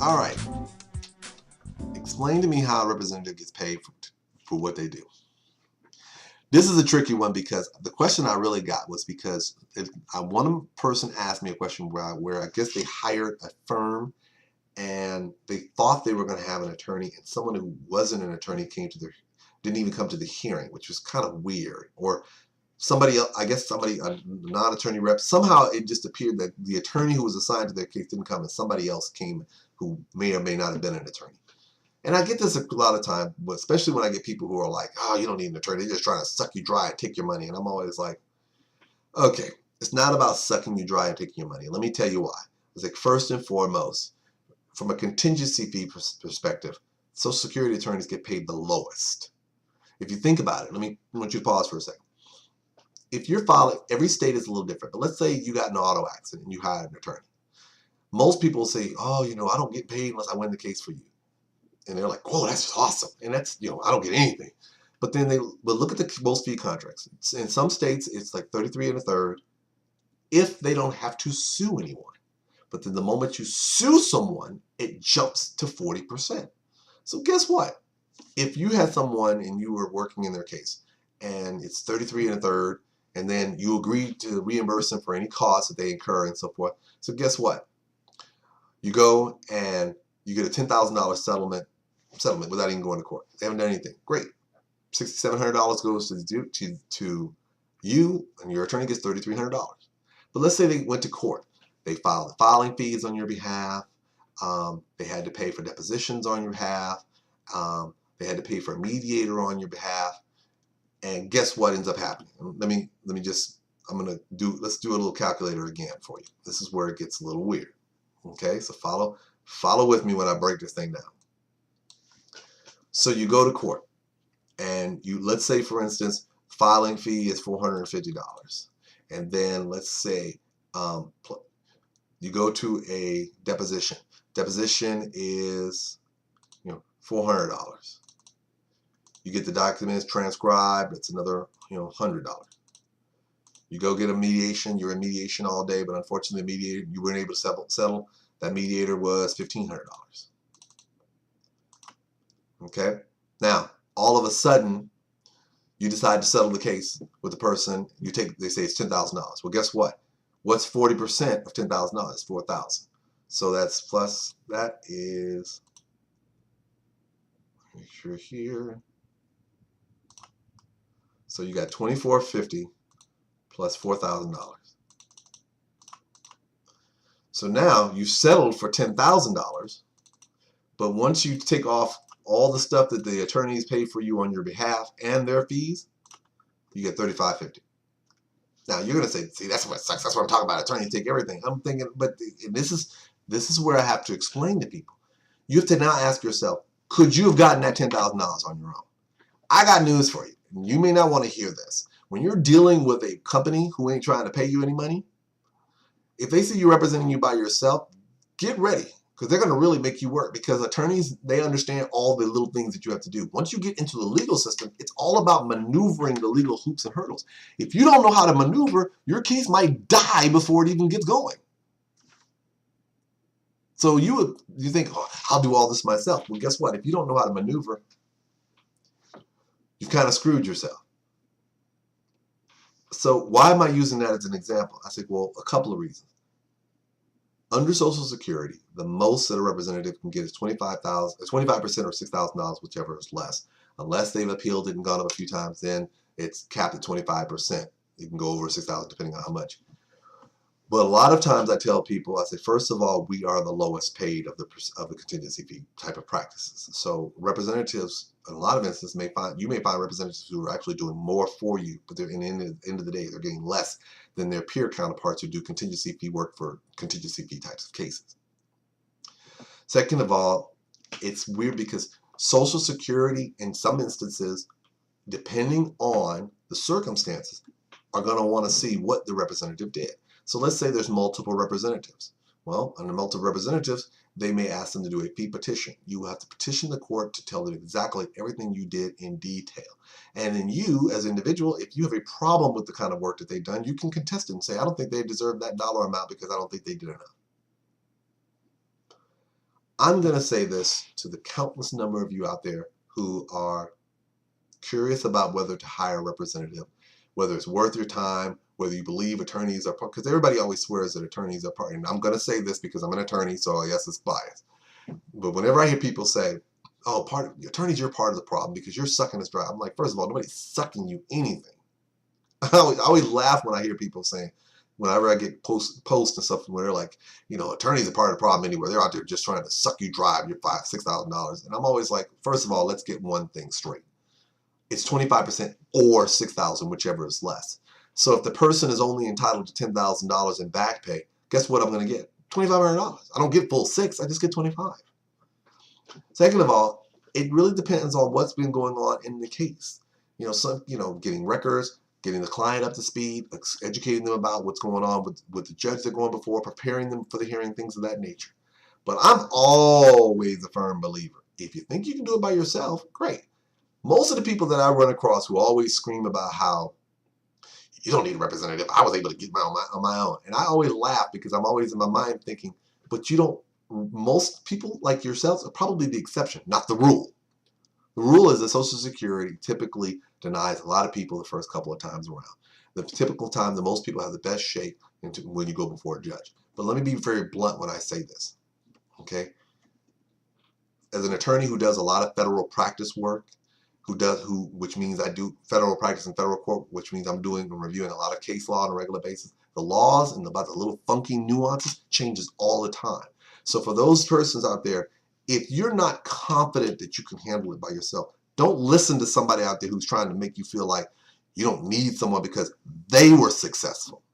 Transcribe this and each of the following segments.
All right. Explain to me how a representative gets paid for what they do. This is a tricky one because the question I really got was because one person asked me a question where I guess they hired a firm and they thought they were going to have an attorney, and someone who wasn't an attorney didn't even come to the hearing, which was kind of weird. Or somebody else, I guess a non-attorney rep, somehow it just appeared that the attorney who was assigned to their case didn't come and somebody else came who may or may not have been an attorney. And I get this a lot of time, but especially when I get people who are like, oh, you don't need an attorney, they're just trying to suck you dry and take your money. And I'm always like, okay, it's not about sucking you dry and taking your money. Let me tell you why. It's like, first and foremost, from a contingency fee perspective, Social Security attorneys get paid the lowest. If you think about it, I want you to pause for a second. If you're filing, every state is a little different, but let's say you got in an auto accident and you hired an attorney. Most people say, oh, I don't get paid unless I win the case for you. And they're like, whoa, that's just awesome. And that's, I don't get anything. But then look at the most fee contracts. In some states, it's like 33 1/3 if they don't have to sue anyone. But then the moment you sue someone, it jumps to 40%. So guess what? If you had someone and you were working in their case and it's 33 1/3, and then you agree to reimburse them for any costs that they incur and so forth. So guess what? You go and you get a $10,000 settlement without even going to court. They haven't done anything. Great. $6,700 goes to you, and your attorney gets $3,300. But let's say they went to court. They filed the filing fees on your behalf. They had to pay for depositions on your behalf. They had to pay for a mediator on your behalf. And guess what ends up happening? Let's do a little calculator again for you. This is where it gets a little weird. Okay, so follow with me when I break this thing down. So you go to court and let's say, for instance, filing fee is $450. And then let's say you go to a deposition. Deposition is $400. You get the documents transcribed, it's another $100. You go get a mediation, you're in mediation all day, but unfortunately you weren't able to settle. That mediator was $1,500. Okay? Now, all of a sudden, you decide to settle the case with the person. They say it's $10,000. Well, guess what? What's 40% of $10,000? $4,000. So that is, make sure here. So you got $2,450 plus $4,000. So now you settled for $10,000, but once you take off all the stuff that the attorneys pay for you on your behalf and their fees, you get $3,550. Now you're gonna say, see, that's what sucks. That's what I'm talking about. Attorneys take everything. I'm thinking, but this is where I have to explain to people. You have to now ask yourself, could you have gotten that $10,000 on your own? I got news for you. You may not want to hear this. When you're dealing with a company who ain't trying to pay you any money, if they see you representing you by yourself, get ready, because they're going to really make you work, because attorneys, they understand all the little things that you have to do. Once you get into the legal system, it's all about maneuvering the legal hoops and hurdles. If you don't know how to maneuver, your case might die before it even gets going. So you think, oh, I'll do all this myself. Well, guess what? If you don't know how to maneuver, you've kind of screwed yourself. So why am I using that as an example? I said, well, a couple of reasons. Under Social Security, the most that a representative can get is $25% or $6,000, whichever is less. Unless they've appealed it and gone up a few times, then it's capped at 25%. You can go over $6,000 depending on how much. But a lot of times I tell people, I say, first of all, we are the lowest paid of the contingency fee type of practices. So representatives, in a lot of instances, you may find representatives who are actually doing more for you, but they're in the end of the day, they're getting less than their peer counterparts who do contingency fee work for contingency fee types of cases. Second of all, It's weird because Social Security, in some instances, depending on the circumstances, are going to want to see what the representative did. So let's say there's multiple representatives. Well, under multiple representatives, they may ask them to do a fee petition. You have to petition the court to tell them exactly everything you did in detail. And then you, as an individual, if you have a problem with the kind of work that they've done, you can contest it and say, I don't think they deserve that dollar amount because I don't think they did enough. I'm going to say this to the countless number of you out there who are curious about whether to hire a representative, whether it's worth your time, whether you believe attorneys are part, because everybody always swears that attorneys are part, and I'm going to say this because I'm an attorney, so yes, it's biased. But whenever I hear people say, oh, attorneys, you're part of the problem because you're sucking us dry, I'm like, first of all, nobody's sucking you anything. I always laugh when I hear people saying, whenever I get posts and stuff where they're like, attorneys are part of the problem anywhere. They're out there just trying to suck you dry of your $5,000, $6,000. And I'm always like, first of all, let's get one thing straight. It's 25% or $6,000, whichever is less. So if the person is only entitled to $10,000 in back pay, guess what I'm going to get? $2,500. I don't get full $6,000, I just get $25,000. Second of all, it really depends on what's been going on in the case. Getting records, getting the client up to speed, educating them about what's going on with the judge they're going before, preparing them for the hearing, things of that nature. But I'm always a firm believer. If you think you can do it by yourself, great. Most of the people that I run across who always scream about how you don't need a representative, I was able to get on my own. And I always laugh because I'm always in my mind thinking, but most people like yourselves are probably the exception, not the rule. The rule is that Social Security typically denies a lot of people the first couple of times around. The typical time that most people have the best shape when you go before a judge. But let me be very blunt when I say this, okay? As an attorney who does a lot of federal practice work, which means I do federal practice in federal court, which means I'm reviewing a lot of case law on a regular basis. The laws and about the little funky nuances changes all the time. So for those persons out there, if you're not confident that you can handle it by yourself, don't listen to somebody out there who's trying to make you feel like you don't need someone because they were successful.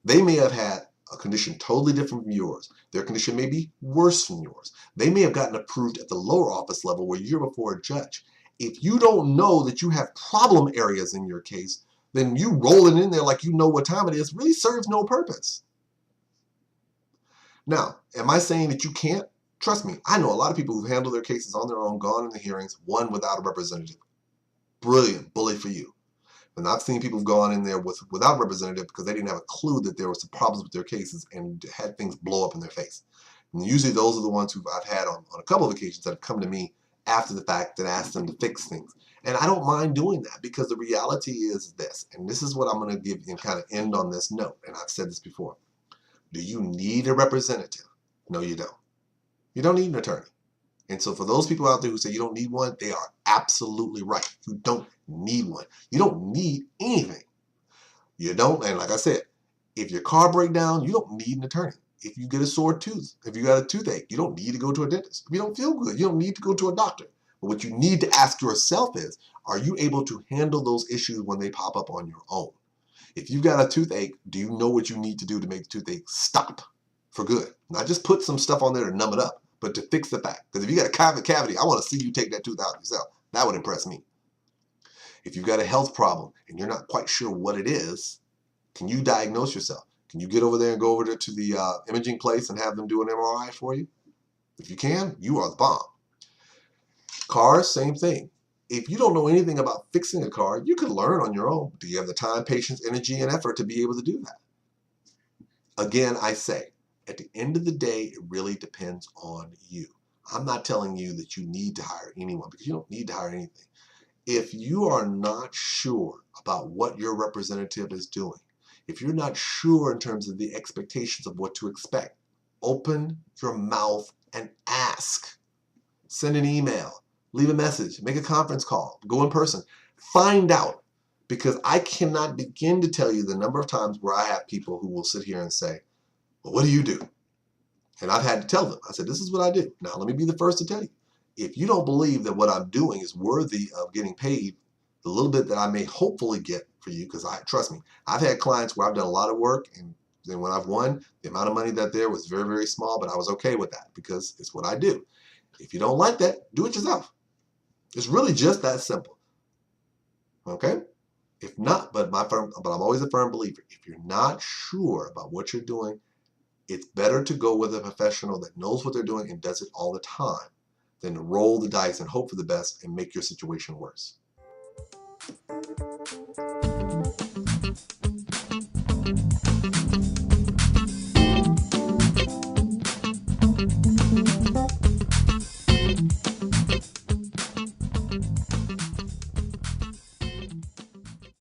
They may have had a condition totally different from yours. Their condition may be worse than yours. They may have gotten approved at the lower office level where you're before a judge. If you don't know that you have problem areas in your case, then you rolling in there like you know what time it is really serves no purpose. Now, am I saying that you can't? Trust me, I know a lot of people who've handled their cases on their own, gone in the hearings, won without a representative. Brilliant, bully for you. And I've seen people who've gone in there without representative because they didn't have a clue that there were some problems with their cases and had things blow up in their face. And usually those are the ones who I've had on a couple of occasions that have come to me after the fact and asked them to fix things. And I don't mind doing that because the reality is this, and this is what I'm going to give you and kind of end on this note, and I've said this before. Do you need a representative? No, you don't. You don't need an attorney. And so for those people out there who say you don't need one, they are absolutely right. You don't need one. You don't need anything. You don't, and like I said, if your car breaks down, you don't need an attorney. If you get a sore tooth, if you got a toothache, you don't need to go to a dentist. If you don't feel good, you don't need to go to a doctor. But what you need to ask yourself is, are you able to handle those issues when they pop up on your own? If you've got a toothache, do you know what you need to do to make the toothache stop for good? Not just put some stuff on there to numb it up, but to fix the fact. Because if you got a cavity, I want to see you take that tooth out yourself. That would impress me. If you've got a health problem and you're not quite sure what it is, can you diagnose yourself? Can you get over there and go over there to the imaging place and have them do an MRI for you? If you can, you are the bomb. Cars, same thing. If you don't know anything about fixing a car, you can learn on your own. Do you have the time, patience, energy, and effort to be able to do that? Again, I say, at the end of the day, it really depends on you. I'm not telling you that you need to hire anyone because you don't need to hire anything. If you are not sure about what your representative is doing, if you're not sure in terms of the expectations of what to expect, open your mouth and ask. Send an email, leave a message, make a conference call, go in person. Find out, because I cannot begin to tell you the number of times where I have people who will sit here and say, well, what do you do? And I've had to tell them, I said, this is what I do. Now, let me be the first to tell you. If you don't believe that what I'm doing is worthy of getting paid the little bit that I may hopefully get for you, because trust me, I've had clients where I've done a lot of work, and then when I've won, the amount of money that there was very, very small, but I was okay with that because it's what I do. If you don't like that, do it yourself. It's really just that simple. Okay? If not, but I'm always a firm believer. If you're not sure about what you're doing, it's better to go with a professional that knows what they're doing and does it all the time than to roll the dice and hope for the best and make your situation worse.